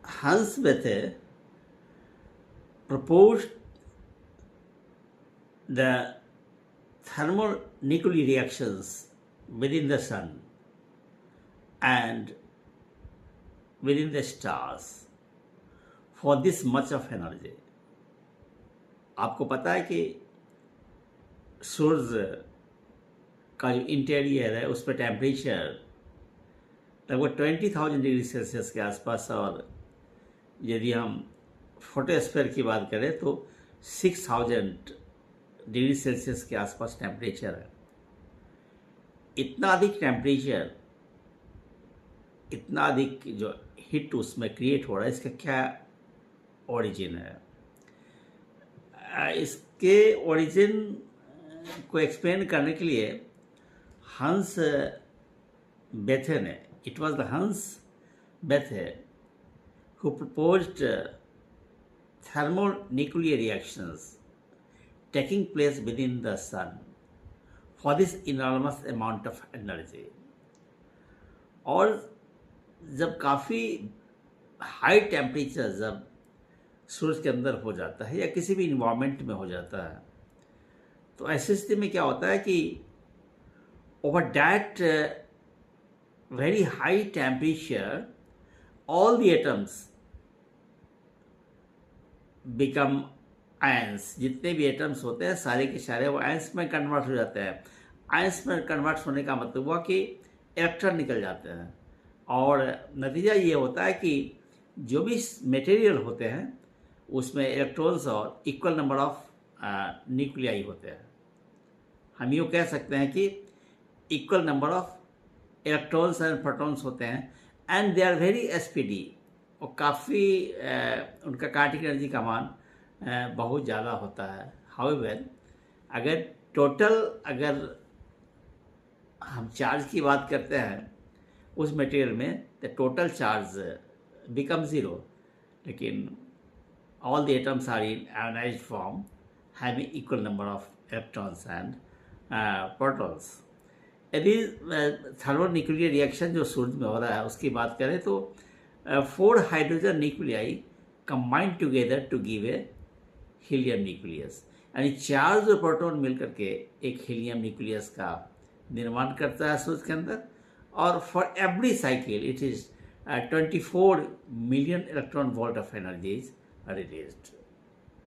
Hans Bethe proposed the thermonuclear reactions within the sun and within the stars for this much of energy. आपको पता है कि सूर्य का जो इंटीरियर है उस पर टेम्परेचर लगभग 20,000 डिग्री सेल्सियस के आसपास, और यदि हम फोटोस्फीयर की बात करें तो 6,000 डिग्री सेल्सियस के आसपास टेम्परेचर है। इतना अधिक टेम्परेचर, इतना अधिक जो हीट उसमें क्रिएट हो रहा है, इसका क्या ओरिजिन है? इसके ओरिजिन को एक्सप्लेन करने के लिए हंस बेथे ने, इट वाज द हंस बेथे who proposed thermonuclear reactions taking place within the sun for this enormous amount of energy. और जब काफ़ी हाई टेम्परेचर जब सूरज के अंदर हो जाता है या किसी भी इन्वायरमेंट में हो जाता है, तो ऐसी स्थिति में क्या होता है कि over that very high temperature all the atoms become ions. जितने भी एटम्स होते हैं सारे के सारे वो आयंस में कन्वर्ट हो जाते हैं। आयंस में कन्वर्ट होने का मतलब हुआ कि इलेक्ट्रॉन निकल जाते हैं, और नतीजा ये होता है कि जो भी मटेरियल होते हैं उसमें इलेक्ट्रॉन्स और इक्वल नंबर ऑफ न्यूक्लियाई होते हैं। हम यूँ कह सकते हैं कि equal number of electrons and protons होते हैं, and they are very speedy, और काफ़ी उनका काइनेटिक एनर्जी का मान बहुत ज़्यादा होता है। हाउएवर अगर हम चार्ज की बात करते हैं उस मटेरियल में, the total charge become zero, लेकिन all the atoms are in ionised form having equal number of electrons and protons. यदि थर्मोन्यूक्लियर रिएक्शन जो सूरज में हो रहा है उसकी बात करें तो 4 hydrogen nuclei combined together to give a helium nucleus, यानी 4 जो प्रोटॉन मिलकर के एक हीलियम न्यूक्लियस का निर्माण करता है सूरज के अंदर, और for every cycle it is 24 million electron volt of energy is released.